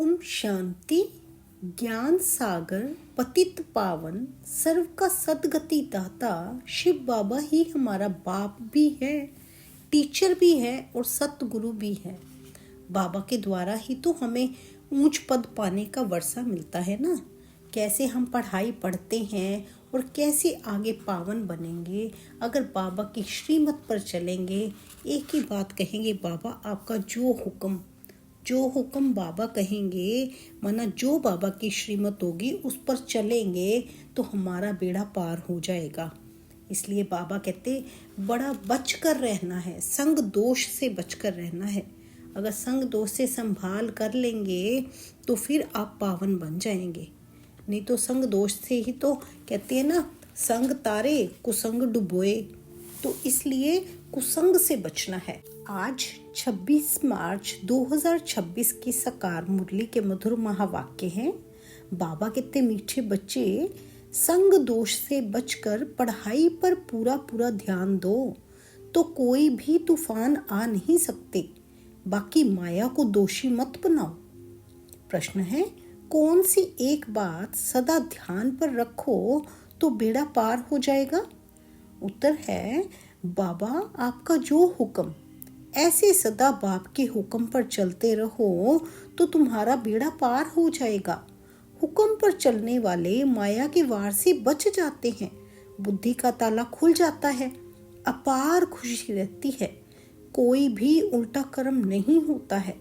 ओम शांति। ज्ञान सागर पतित पावन सर्व का सदगति दाता शिव बाबा ही हमारा बाप भी है, टीचर भी है और सतगुरु भी है। बाबा के द्वारा ही तो हमें ऊंच पद पाने का वर्षा मिलता है ना। कैसे हम पढ़ाई पढ़ते हैं और कैसे आगे पावन बनेंगे अगर बाबा की श्रीमत पर चलेंगे। एक ही बात कहेंगे, बाबा आपका जो हुक्म बाबा कहेंगे, माना जो बाबा की श्रीमत होगी उस पर चलेंगे तो हमारा बेड़ा पार हो जाएगा। इसलिए बाबा कहते बड़ा बच कर रहना है, संग दोष से बच कर रहना है। अगर संग दोष से संभाल कर लेंगे तो फिर आप पावन बन जाएंगे, नहीं तो संग दोष से ही तो कहते हैं ना, संग तारे कुसंग डुबोए। तो इसलिए कुसंग से बचना है। आज 26 मार्च 2026 की सकार मुरली के मधुर महावाक्य हैं। बाबा कहते मीठे बच्चे, संग दोष से बचकर पढ़ाई पर पूरा ध्यान दो तो कोई भी तूफान आ नहीं सकते। बाकी माया को दोषी मत बनाओ। प्रश्न है, कौन सी एक बात सदा ध्यान पर रखो तो बेड़ा पार हो जाएगा? उत्तर है, बाबा आपका जो हुक्म। ऐसे सदा बाप के हुक्म पर चलते रहो तो तुम्हारा बेड़ा पार हो जाएगा। हुक्म पर चलने वाले माया के वार से बच जाते हैं, बुद्धि का ताला खुल जाता है, अपार खुशी रहती है, कोई भी उल्टा कर्म नहीं होता है।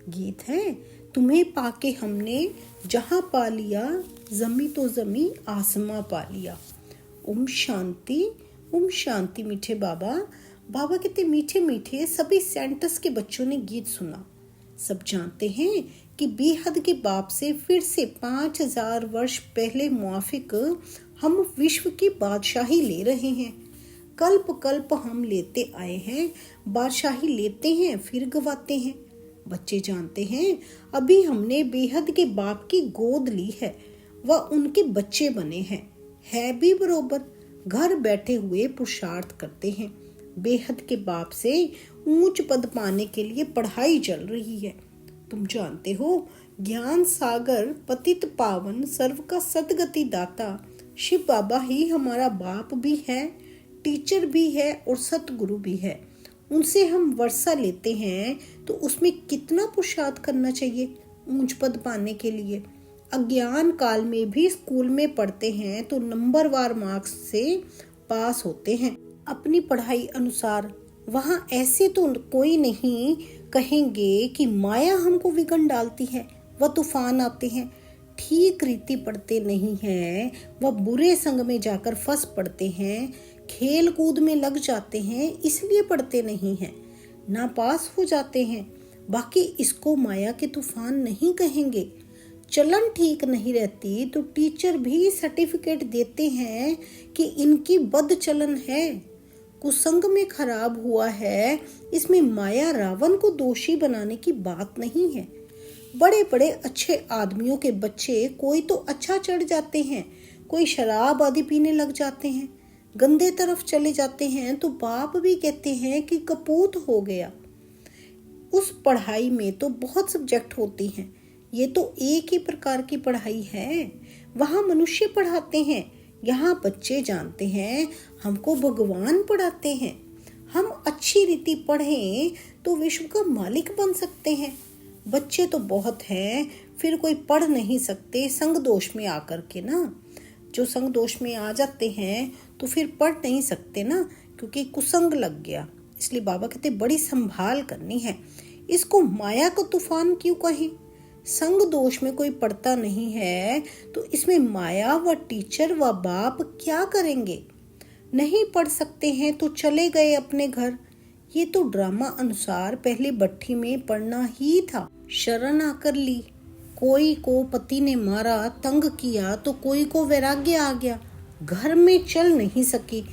गीत है, तुम्हें पाके हमने जहां पा लिया, जमी तो जमी आसमां पा लिया। ओम शांति मीठे बाबा। बाबा कहते मीठे मीठे सभी सेंटस के बच्चों ने गीत सुना। सब जानते हैं कि बेहद के बाप से फिर से 5000 वर्ष पहले मुआफिक हम विश्व की बादशाही ले रहे हैं। कल्प हम लेते आए हैं, बादशाही लेते हैं फिर गवाते हैं। बच्चे जानते हैं अभी हमने बेहद के बाप की गोद ली है, वह उनके बच्चे बने हैं। है भी बरोबर, घर बैठे हुए पुरुषार्थ करते हैं। बेहद के बाप से ऊंच पद पाने के लिए पढ़ाई चल रही है। तुम जानते हो, ज्ञान सागर पतित पावन सर्व का सदगति दाता शिव बाबा ही हमारा बाप भी है, टीचर भी है और सतगुरु भी है। उनसे हम वर्षा लेते हैं तो उसमें कितना पुरुषार्थ करना चाहिए ऊंच पद पाने के लिए। अज्ञान काल में भी स्कूल में पढ़ते हैं तो नंबरवार मार्क्स से पास होते हैं अपनी पढ़ाई अनुसार। वहाँ ऐसे तो कोई नहीं कहेंगे कि माया हमको विघन डालती है, वह तूफान आते हैं। ठीक रीति पढ़ते नहीं हैं, वह बुरे संग में जाकर फंस पड़ते हैं, खेल कूद में लग जाते हैं, इसलिए पढ़ते नहीं हैं, ना पास हो जाते हैं। बाकी इसको माया के तूफान नहीं कहेंगे। चलन ठीक नहीं रहती तो टीचर भी सर्टिफिकेट देते हैं कि इनकी बद चलन है, कुसंग में खराब हुआ है। इसमें माया रावण को दोषी बनाने की बात नहीं है। बड़े बड़े अच्छे आदमियों के बच्चे कोई तो अच्छा चढ़ जाते हैं, कोई शराब आदि पीने लग जाते हैं, गंदे तरफ चले जाते हैं तो बाप भी कहते हैं कि कपूत हो गया। उस पढ़ाई में तो बहुत सब्जेक्ट होती हैं, ये तो एक ही प्रकार की पढ़ाई है। वहाँ मनुष्य पढ़ाते हैं, यहाँ बच्चे जानते हैं हमको भगवान पढ़ाते हैं। हम अच्छी रीति पढ़ें तो विश्व का मालिक बन सकते हैं। बच्चे तो बहुत हैं, फिर कोई पढ़ नहीं सकते संग दोष में आकर के ना। जो संग दोष में आ जाते हैं तो फिर पढ़ नहीं सकते ना, क्योंकि कुसंग लग गया। इसलिए बाबा कहते बड़ी संभाल करनी है। इसको माया को तूफान क्यों कहें? संग दोष में कोई पढ़ता नहीं है तो इसमें माया व टीचर व बाप क्या करेंगे? नहीं पढ़ सकते हैं तो चले गए अपने घर। ये तो ड्रामा अनुसार पहले भट्ठी में पढ़ना ही था। शरण आकर ली, कोई को पति ने मारा तंग किया तो कोई को वैराग्य आ गया, घर में चल नहीं सकी।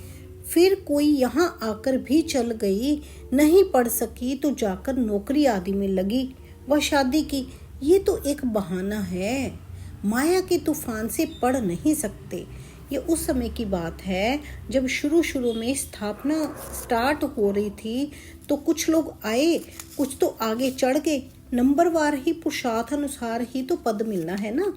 फिर कोई यहाँ आकर भी चल गई, नहीं पढ़ सकी तो जाकर नौकरी आदि में लगी व शादी की। ये तो एक बहाना है। माया के तूफान से पढ़ नहीं सकते। ये उस समय की बात है जब शुरू में स्थापना स्टार्ट हो रही थी तो कुछ लोग आए, कुछ तो आगे चढ़ गए, नंबरवार ही पुरुषार्थ अनुसार ही तो पद मिलना है ना।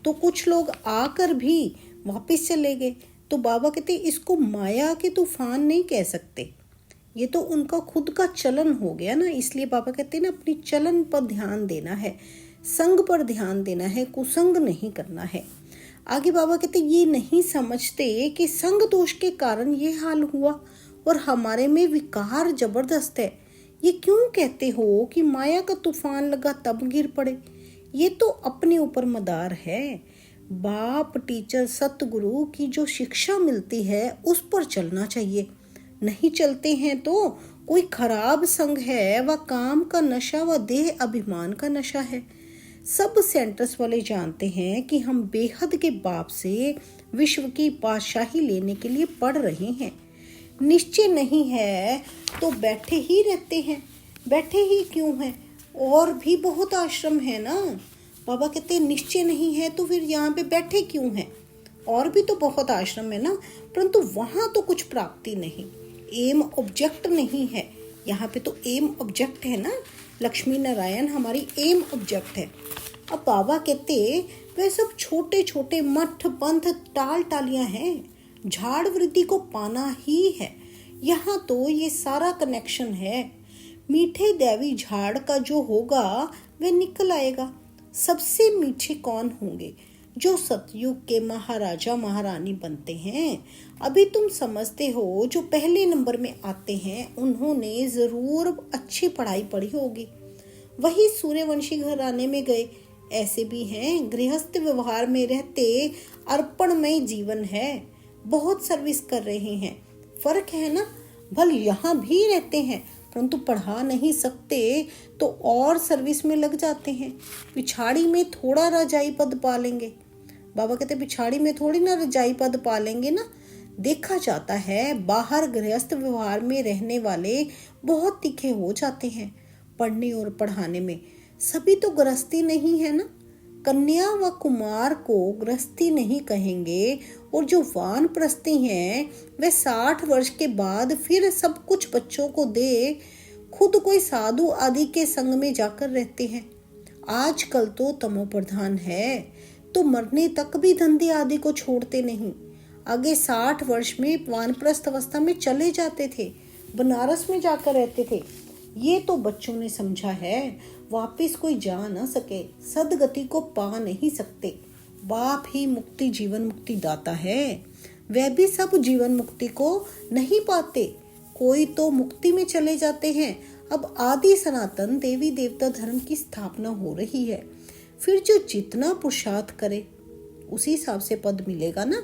तो कुछ लोग आकर भी वापस चले गए। तो बाबा कहते इसको माया के तूफान नहीं कह सकते, ये तो उनका खुद का चलन हो गया ना। इसलिए बाबा कहते हैं ना, अपनी चलन पर ध्यान देना है, संग पर ध्यान देना है, कुसंग नहीं करना है। आगे बाबा कहते ये नहीं समझते कि संग दोष के कारण ये हाल हुआ और हमारे में विकार जबरदस्त है। ये क्यों कहते हो कि माया का तूफान लगा तब गिर पड़े? ये तो अपने ऊपर मदार है। बाप, टीचर, सतगुरु की जो शिक्षा मिलती है उस पर चलना चाहिए। नहीं चलते हैं तो कोई खराब संग है, व काम का नशा व देह अभिमान का नशा है। सब सेंटर्स वाले जानते हैं कि हम बेहद के बाप से विश्व की बादशाही लेने के लिए पढ़ रहे हैं। निश्चय नहीं है तो बैठे ही रहते हैं। बैठे ही क्यों हैं? और भी बहुत आश्रम है ना। बाबा कहते हैं निश्चय नहीं है तो फिर यहाँ पे बैठे क्यों हैं? और भी तो बहुत आश्रम है ना, परंतु वहाँ तो कुछ प्राप्ति नहीं, एम ऑब्जेक्ट नहीं है। यहाँ पे तो एम ऑब्जेक्ट है ना, लक्ष्मी नारायण हमारी एम ऑब्जेक्ट है। अब बाबा कहते वे सब छोटे छोटे मठ पंथ टाल टालियाँ हैं, झाड़ वृद्धि को पाना ही है। यहाँ तो ये सारा कनेक्शन है। मीठे दैवी झाड़ का जो होगा वह निकल आएगा। सबसे मीठे कौन होंगे? जो सतयुग के महाराजा महारानी बनते हैं। अभी तुम समझते हो जो पहले नंबर में आते हैं उन्होंने जरूर अच्छी पढ़ाई पढ़ी होगी, वही सूर्यवंशी घराने में गए। ऐसे भी हैं गृहस्थ व्यवहार में रहते अर्पणमय जीवन है, बहुत सर्विस कर रहे हैं। फर्क है ना। भल यहाँ भी रहते हैं परंतु पढ़ा नहीं सकते तो और सर्विस में लग जाते हैं। पिछाड़ी में थोड़ा रजाई पद पा लेंगे। बाबा कहते पिछाड़ी में थोड़ी ना रजाई पद पा लेंगे ना। देखा जाता है बाहर गृहस्थ व्यवहार में रहने वाले बहुत तीखे हो जाते हैं पढ़ने और पढ़ाने में। सभी तो गृहस्थी नहीं है ना। कन्या व कुमार को गृहस्थी नहीं कहेंगे, और जो वानप्रस्थी हैं वे 60 वर्ष के बाद फिर सब कुछ बच्चों को दे खुद कोई साधु आदि के संग में जाकर रहते हैं। आजकल तो तमो प्रधान है तो मरने तक भी धंधे आदि को छोड़ते नहीं। आगे 60 वर्ष में वानप्रस्थ अवस्था में चले जाते थे, बनारस में जाकर रहते थे। ये तो बच्चों ने समझा है, वापिस कोई जा न सके, सदगति को पा नहीं सकते। बाप ही मुक्ति जीवन मुक्ति दाता है, वह भी सब जीवन मुक्ति को नहीं पाते। कोई तो मुक्ति में चले जाते हैं। अब आदि सनातन देवी देवता धर्म की स्थापना हो रही है। फिर जो जितना पुरुषार्थ करे उसी हिसाब से पद मिलेगा ना।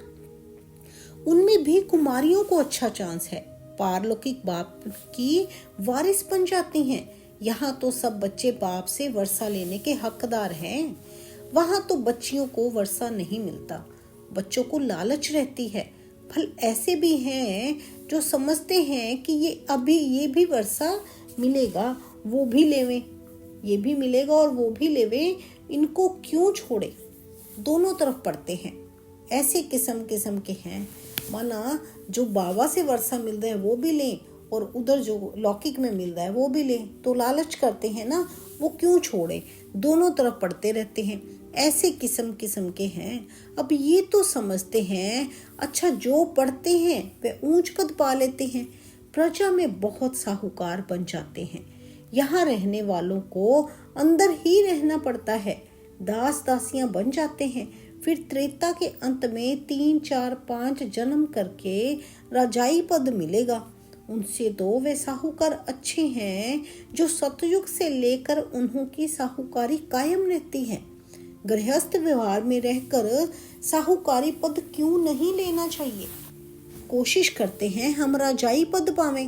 उनमें भी कुमारियों को अच्छा चांस है, पारलौकिक बाप की वारिस बन जाती हैं। यहाँ तो सब बच्चे बाप से वर्षा लेने के हकदार हैं। वहाँ तो बच्चियों को वर्षा नहीं मिलता, बच्चों को लालच रहती है। फल ऐसे भी हैं जो समझते हैं कि ये भी वर्षा मिलेगा, वो भी लेवे, ये भी मिलेगा और वो भी लेवे, इनको क्यों छोड़े। दोनों तरफ पढ़ते हैं। ऐसे किस्म के हैं। माना जो बाबा से वर्षा मिल रहा है वो भी लें और उधर जो लौकिक में मिल रहा है वो भी लें, तो लालच करते हैं ना, वो क्यों छोड़े। दोनों तरफ पढ़ते रहते हैं। ऐसे किस्म के हैं। अब ये तो समझते हैं अच्छा जो पढ़ते हैं वे ऊंच पद पा लेते हैं, प्रजा में बहुत साहूकार बन जाते हैं। यहाँ रहने वालों को अंदर ही रहना पड़ता है, दास दासियां बन जाते हैं। फिर त्रेता के अंत में 3, 4, 5 जन्म करके राजाई पद मिलेगा। उनसे तो वे साहूकार अच्छे हैं जो सतयुग से लेकर उन्हों की साहूकारी कायम रहती है। गृहस्थ व्यवहार में रहकर साहूकारी पद क्यों नहीं लेना चाहिए। कोशिश करते हैं हम राजाई पद पावें,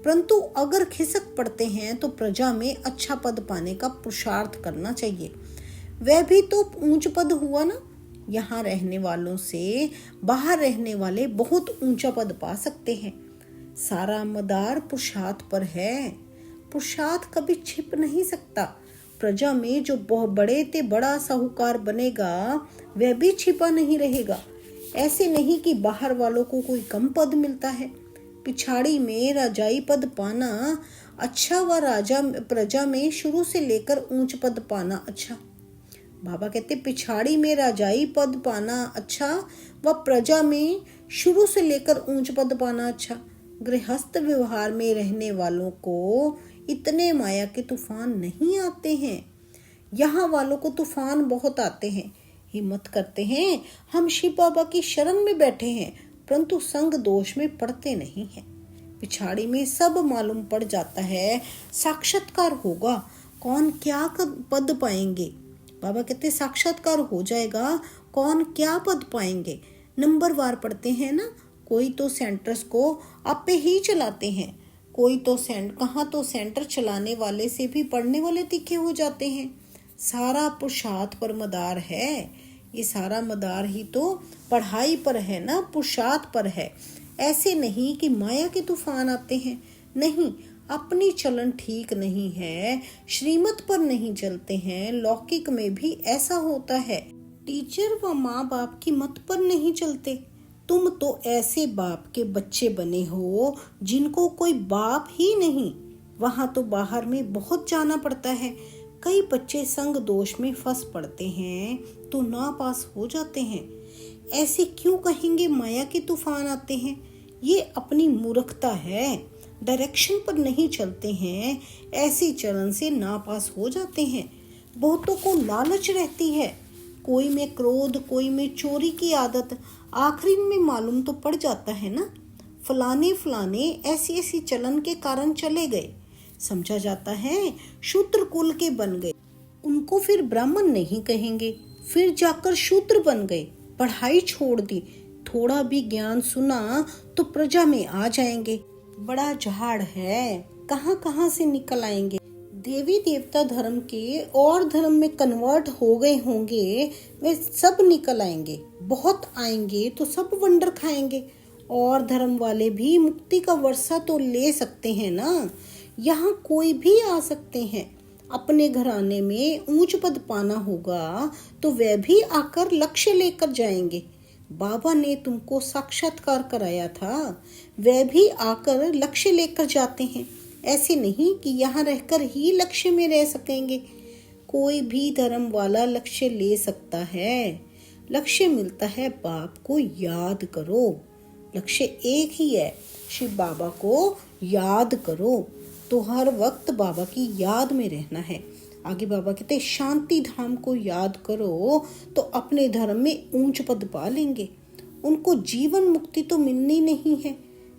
परंतु अगर खिसक पड़ते हैं तो प्रजा में अच्छा पद पाने का पुरुषार्थ करना चाहिए। वह भी तो ऊंच पद हुआ ना। यहाँ रहने वालों से बाहर रहने वाले बहुत ऊंचा पद पा सकते हैं। सारा मदार पुरुषार्थ पर है। पुरुषार्थ कभी छिप नहीं सकता। प्रजा में जो बहुत बड़े ते बड़ा साहूकार बनेगा वह भी छिपा नहीं रहेगा। ऐसे नहीं कि बाहर वालों को कोई कम पद मिलता है। पिछाड़ी में राजाई पद पाना अच्छा व राजा प्रजा में शुरू से लेकर ऊंच पद पाना अच्छा। बाबा कहते पिछाड़ी में राजाई पद पाना अच्छा व प्रजा में शुरू से लेकर ऊंच पद पाना अच्छा। गृहस्थ व्यवहार में रहने वालों को इतने माया के तूफान नहीं आते हैं। यहाँ वालों को तूफान बहुत आते हैं, हिम्मत करते हैं, हम शिव बाबा की शरण में बैठे हैं, परंतु संग दोष में पड़ते नहीं हैं। पिछाड़ी में सब मालूम पड़ जाता है, साक्षात्कार होगा, कौन क्या पद पाएंगे। बाबा कहते साक्षात्कार हो जाएगा, कौन क्या पद पाएंगे। नंबर वार पढ़ते हैं ना, कोई तो सेंटर्स को आपे ही चलाते हैं, कोई तो कहाँ तो सेंटर चलाने वाले से भी पढ़ने वाले तीखे हो जाते हैं। सारा पुरुषार्थ पर मदार है, ये सारा मदार ही तो पढ़ाई पर है ना, पुरुषार्थ पर है। ऐसे नहीं कि माया के तूफान आते हैं, नहीं, अपनी चलन ठीक नहीं है, श्रीमत पर नहीं चलते हैं। लौकिक में भी ऐसा होता है, टीचर व माँ बाप की मत पर नहीं चलते। तुम तो ऐसे बाप के बच्चे बने हो जिनको कोई बाप ही नहीं। वहां तो बाहर में बहुत जाना पड़ता है। कई बच्चे संग दोष में फंस पड़ते हैं तो नापास हो जाते हैं। ऐसे क्यों कहेंगे माया के तूफान आते हैं? ये अपनी मूर्खता है, डायरेक्शन पर नहीं चलते हैं, ऐसी चलन से नापास हो जाते हैं। बहुतों को लालच रहती है, कोई में क्रोध, कोई में चोरी की आदत, आखिरी में मालूम तो पड़ जाता है ना, फलाने फलाने ऐसी ऐसी चलन के कारण चले गए, समझा जाता है शूद्र कुल के बन गए। उनको फिर ब्राह्मण नहीं कहेंगे, फिर जाकर शूद्र बन गए, पढ़ाई छोड़ दी, थोड़ा भी ज्ञान सुना तो प्रजा में आ जाएंगे। बड़ा झाड़ है, कहाँ कहाँ से निकल आएंगे। देवी देवता धर्म के और धर्म में कन्वर्ट हो गए होंगे, वे सब निकल आएंगे। बहुत आएंगे तो सब वंडर खाएंगे। और धर्म वाले भी मुक्ति का वर्षा तो ले सकते हैं ना, यहाँ कोई भी आ सकते हैं। अपने घराने में ऊंच पद पाना होगा तो वे भी आकर लक्ष्य लेकर जाएंगे। बाबा ने तुमको साक्षात्कार कराया था, वे भी आकर लक्ष्य लेकर जाते हैं। ऐसे नहीं कि यहाँ रहकर ही लक्ष्य में रह सकेंगे। कोई भी धर्म वाला लक्ष्य ले सकता है। लक्ष्य मिलता है बाप को याद करो। लक्ष्य एक ही है, शिव बाबा को याद करो, तो हर वक्त बाबा की याद में रहना है। आगे बाबा कहते शांति धाम को याद करो तो अपने धर्म में ऊंच पद पा लेंगे। उनको जीवन मुक्ति तो मिलनी नहीं है,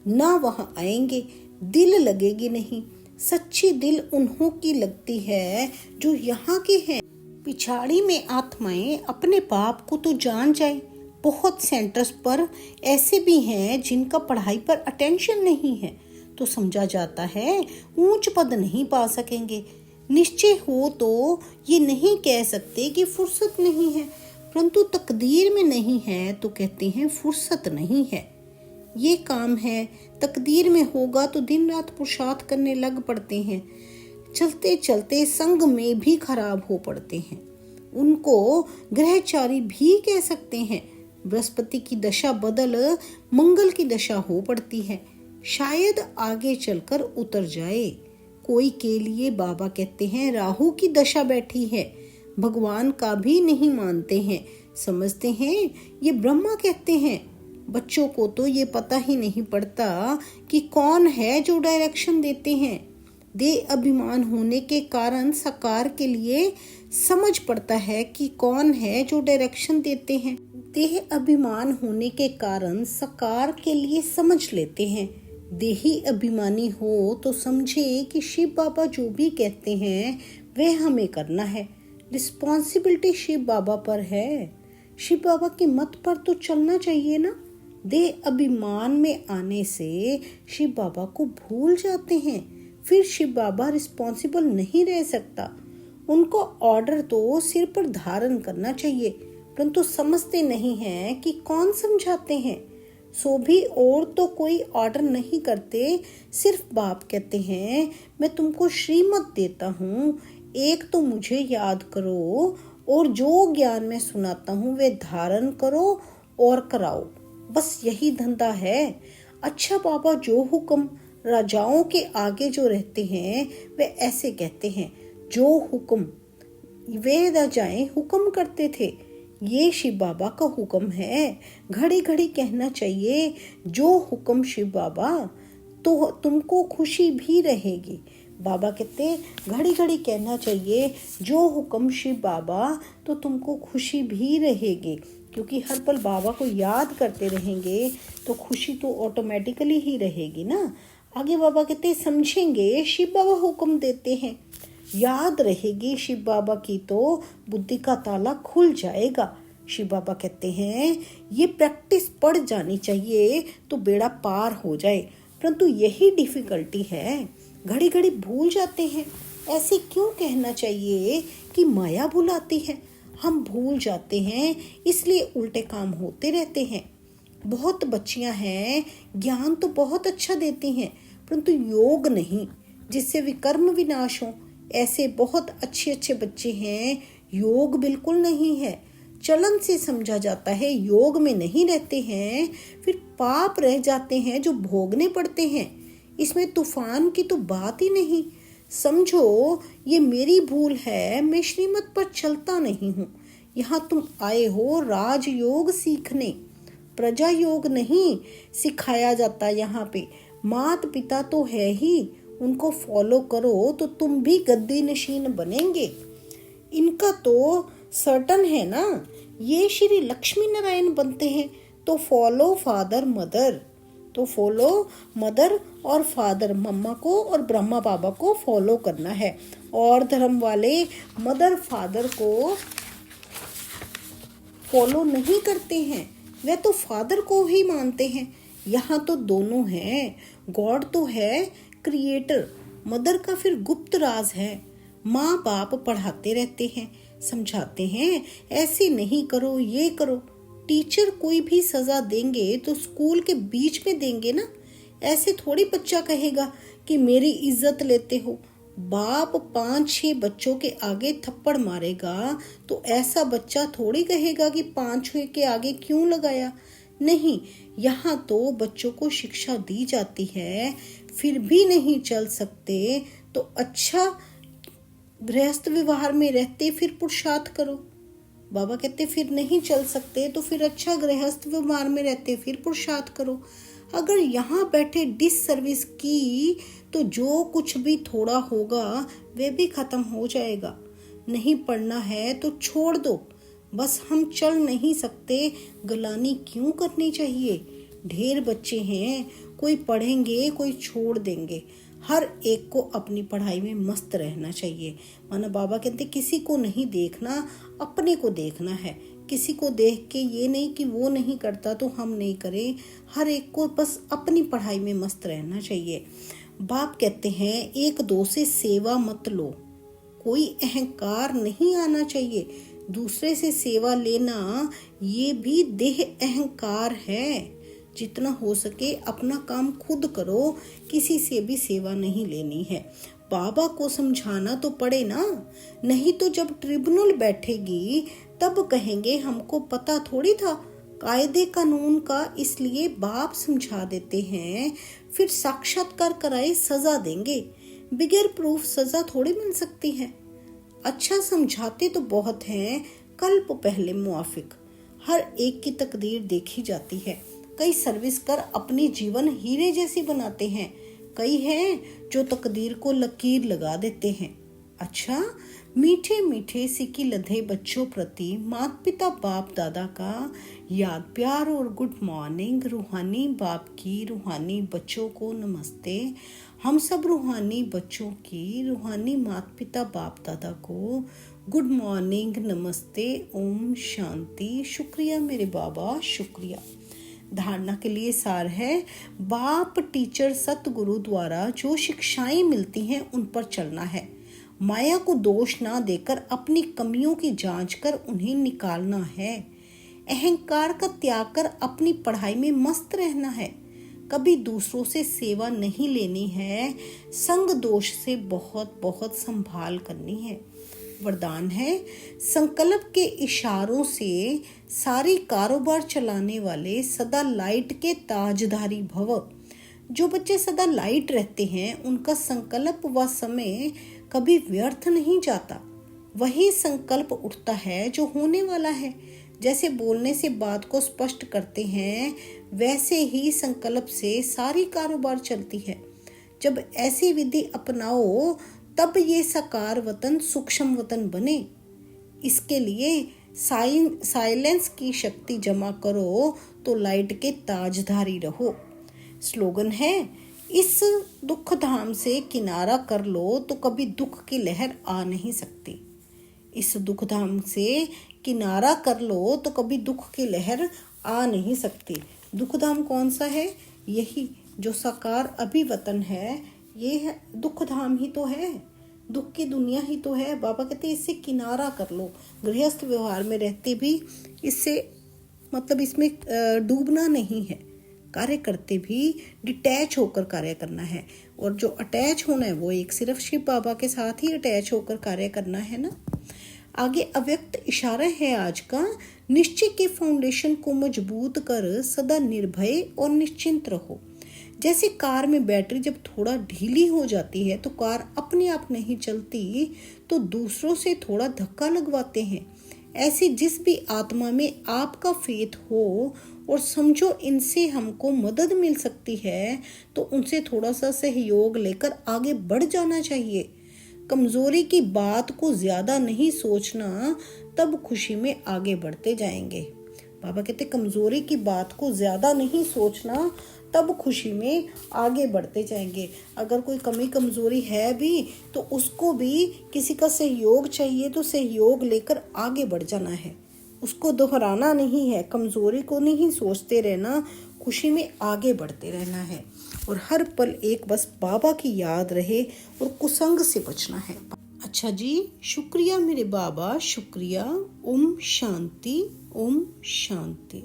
ना वहां आएंगे, दिल लगेगी नहीं। सच्ची दिल उन्हों की लगती है जो यहाँ के हैं। पिछाड़ी में आत्माएं अपने पाप को तो जान जाए। बहुत सेंटर्स पर ऐसे भी हैं जिनका पढ़ाई पर अटेंशन नहीं है, तो समझा जाता है ऊंच पद नहीं पा सकेंगे। निश्चय हो तो ये नहीं कह सकते कि फुर्सत नहीं है, परंतु तकदीर में नहीं है तो कहते हैं फुर्सत नहीं है। ये काम है, तकदीर में होगा तो दिन रात पुरुषार्थ करने लग पड़ते हैं। चलते चलते संग में भी खराब हो पड़ते हैं। उनको ग्रहचारी भी कह सकते हैं। बृहस्पति की दशा बदल मंगल की दशा हो पड़ती है, शायद आगे चलकर उतर जाए। कोई के लिए बाबा कहते हैं राहु की दशा बैठी है, भगवान का भी नहीं मानते हैं, समझते हैं ये ब्रह्मा कहते हैं। बच्चों को तो ये पता ही नहीं पड़ता कि कौन है जो डायरेक्शन देते हैं। देह अभिमान होने के कारण साकार के लिए समझ पड़ता है कि कौन है जो डायरेक्शन देते हैं। देह अभिमान होने के कारण साकार के लिए समझ लेते हैं। देही अभिमानी हो तो समझे कि शिव बाबा जो भी कहते हैं वह हमें करना है। रिस्पॉन्सिबिलिटी शिव बाबा पर है, शिव बाबा की मत पर तो चलना चाहिए ना। देह अभिमान में आने से शिव बाबा को भूल जाते हैं, फिर शिव बाबा रिस्पॉन्सिबल नहीं रह सकता। उनको ऑर्डर तो सिर पर धारण करना चाहिए, परंतु समझते नहीं हैं कि कौन समझाते हैं। सो भी और तो कोई ऑर्डर नहीं करते, सिर्फ बाप कहते हैं मैं तुमको श्रीमत देता हूँ, एक तो मुझे याद करो और जो ज्ञान मैं सुनाता हूँ वे धारण करो और कराओ। बस यही धंधा है। अच्छा बाबा जो हुक्म, राजाओं के आगे जो रहते हैं वे ऐसे कहते हैं, जो हुक्म। वे राजाएं हुक्म करते थे, ये शिव बाबा का हुक्म है। घड़ी घड़ी कहना चाहिए, जो हुक्म शिव बाबा, तो तुमको खुशी भी रहेगी। बाबा कहते घड़ी घड़ी कहना चाहिए, जो हुक्म शिव बाबा, तो तुमको खुशी भी रहेगी। क्योंकि हर पल बाबा को याद करते रहेंगे तो खुशी तो ऑटोमेटिकली ही रहेगी ना। आगे बाबा कहते समझेंगे, शिव बाबा हुक्म देते हैं, याद रहेगी शिव बाबा की तो बुद्धि का ताला खुल जाएगा। शिव बाबा कहते हैं ये प्रैक्टिस पड़ जानी चाहिए तो बेड़ा पार हो जाए। परंतु यही डिफिकल्टी है, घड़ी घड़ी भूल जाते हैं। ऐसे क्यों कहना चाहिए कि माया भुलाती है? हम भूल जाते हैं, इसलिए उल्टे काम होते रहते हैं। बहुत बच्चियां हैं, ज्ञान तो बहुत अच्छा देती हैं, परंतु योग नहीं, जिससे विकर्म विनाश हो। ऐसे बहुत अच्छे अच्छे बच्चे हैं, योग बिल्कुल नहीं है। चलन से समझा जाता है, योग में नहीं रहते हैं, फिर पाप रह जाते हैं जो भोगने पड़ते हैं। इसमें तूफान की तो बात ही नहीं। समझो ये मेरी भूल है, मैं श्रीमत पर चलता नहीं हूँ। यहाँ तुम आए हो राजयोग सीखने, प्रजा योग नहीं सिखाया जाता यहाँ पे। माता पिता तो है ही, उनको फॉलो करो तो तुम भी गद्दी नशीन बनेंगे। इनका तो सर्टन है ना, ये श्री लक्ष्मी नारायण बनते हैं तो फॉलो फादर मदर। तो फॉलो मदर और फादर, मम्मा को और ब्रह्मा बाबा को फॉलो करना है। और धर्म वाले मदर फादर को फॉलो नहीं करते हैं, वे तो फादर को ही मानते हैं। यहाँ तो दोनों हैं, गॉड तो है क्रिएटर, मदर का फिर गुप्त राज है। माँ बाप पढ़ाते रहते हैं, समझाते हैं, ऐसे नहीं करो, ये करो। टीचर कोई भी सजा देंगे तो स्कूल के बीच में देंगे ना। ऐसे थोड़ी बच्चा कहेगा कि मेरी इज्जत लेते हो। बाप 5-6 बच्चों के आगे थप्पड़ मारेगा तो ऐसा बच्चा थोड़ी कहेगा कि 5-6 के आगे क्यों लगाया। नहीं, यहाँ तो बच्चों को शिक्षा दी जाती है, फिर भी नहीं चल सकते तो अच्छा गृहस्थ व्यवहार में रहते फिर पुरुषार्थ करो। बाबा कहते फिर नहीं चल सकते तो फिर अच्छा गृहस्थ व्यवहार में रहते फिर पुरुषार्थ करो। अगर यहाँ बैठे डिससर्विस की तो जो कुछ भी थोड़ा होगा वे भी खत्म हो जाएगा। नहीं पढ़ना है तो छोड़ दो, बस हम चल नहीं सकते, गलानी क्यों करनी चाहिए। ढेर बच्चे हैं, कोई पढ़ेंगे कोई छोड़ देंगे। हर एक को अपनी पढ़ाई में मस्त रहना चाहिए। माना बाबा कहते किसी को नहीं देखना, अपने को देखना है। किसी को देख के ये नहीं कि वो नहीं करता तो हम नहीं करें। हर एक को बस अपनी पढ़ाई में मस्त रहना चाहिए। बाप कहते हैं 1-2 से सेवा मत लो, कोई अहंकार नहीं आना चाहिए। दूसरे से सेवा लेना ये भी देह अहंकार है। जितना हो सके अपना काम खुद करो, किसी से भी सेवा नहीं लेनी है। बाबा को समझाना तो पड़े ना, नहीं तो जब ट्रिब्यूनल बैठेगी तब कहेंगे हमको पता थोड़ी था कायदे कानून का, इसलिए बाप समझा देते हैं, फिर साक्षात्कार कराए सजा देंगे। बिगैर प्रूफ सजा थोड़ी मिल सकती है। अच्छा समझाते तो बहुत हैं, कल्प पहले मुआफिक। हर एक की तकदीर देखी जाती है। कई सर्विस कर अपनी जीवन हीरे जैसी बनाते हैं, कई हैं जो तकदीर को लकीर लगा देते हैं। अच्छा, मीठे मीठे सिक्की लधे बच्चों प्रति माता पिता बाप दादा का याद प्यार और गुड मॉर्निंग। रूहानी बाप की रूहानी बच्चों को नमस्ते। हम सब रूहानी बच्चों की रूहानी माता पिता बाप दादा को गुड मॉर्निंग, नमस्ते, ओम शांति। शुक्रिया मेरे बाबा, शुक्रिया। धारणा के लिए सार है, बाप टीचर सतगुरु द्वारा जो शिक्षाएं मिलती हैं उन पर चलना है। माया को दोष ना देकर अपनी कमियों की जांच कर उन्हें निकालना है। अहंकार का त्याग कर अपनी पढ़ाई में मस्त रहना है। कभी दूसरों से सेवा नहीं लेनी है। संग दोष से बहुत बहुत संभाल करनी है। वरदान है, संकल्प के इशारों से सारी कारोबार चलाने वाले सदा लाइट के ताजधारी भव। जो बच्चे सदा लाइट रहते हैं उनका संकल्प व समय कभी व्यर्थ नहीं जाता। वही संकल्प उठता है जो होने वाला है। जैसे बोलने से बात को स्पष्ट करते हैं, वैसे ही संकल्प से सारी कारोबार चलती है। जब ऐसी विधि अपनाओ तब ये साकार वतन सूक्ष्म वतन बने। इसके लिए साइलेंस की शक्ति जमा करो तो लाइट के ताजधारी रहो। स्लोगन है, इस दुख धाम से किनारा कर लो तो कभी दुख की लहर आ नहीं सकती। इस दुख धाम से किनारा कर लो तो कभी दुख की लहर आ नहीं सकती। दुख धाम कौन सा है? यही जो साकार अभिवतन है, ये है दुख धाम ही तो है, दुख की दुनिया ही तो है। बाबा कहते हैं इससे किनारा कर लो। गृहस्थ व्यवहार में रहते भी इससे मतलब इसमें डूबना नहीं है। कार्य करते भी डिटैच होकर कार्य करना है, और जो अटैच होना है वो एक सिर्फ शिव बाबा के साथ ही अटैच होकर कार्य करना है ना। आगे अव्यक्त इशारा है आज का, निश्चय के फाउंडेशन को मजबूत कर सदा निर्भय और निश्चिंत रहो। जैसे कार में बैटरी जब थोड़ा ढीली हो जाती है तो कार अपने आप नहीं चलती, तो दूसरों से थोड़ा धक्का लगवाते हैं। ऐसी जिस भी आत्मा में आपका फेथ हो और समझो इनसे हमको मदद मिल सकती है, तो उनसे थोड़ा सा सहयोग लेकर आगे बढ़ जाना चाहिए। कमजोरी की बात को ज्यादा नहीं सोचना, तब खुशी में आगे बढ़ते जाएंगे। बाबा कहते कमजोरी की बात को ज्यादा नहीं सोचना, तब खुशी में आगे बढ़ते जाएंगे। अगर कोई कमी कमजोरी है भी तो उसको भी किसी का सहयोग चाहिए, तो सहयोग लेकर आगे बढ़ जाना है, उसको दोहराना नहीं है। कमजोरी को नहीं सोचते रहना, खुशी में आगे बढ़ते रहना है। और हर पल एक बस बाबा की याद रहे और कुसंग से बचना है। अच्छा जी, शुक्रिया मेरे बाबा, शुक्रिया। ओम शांति, ओम शांति।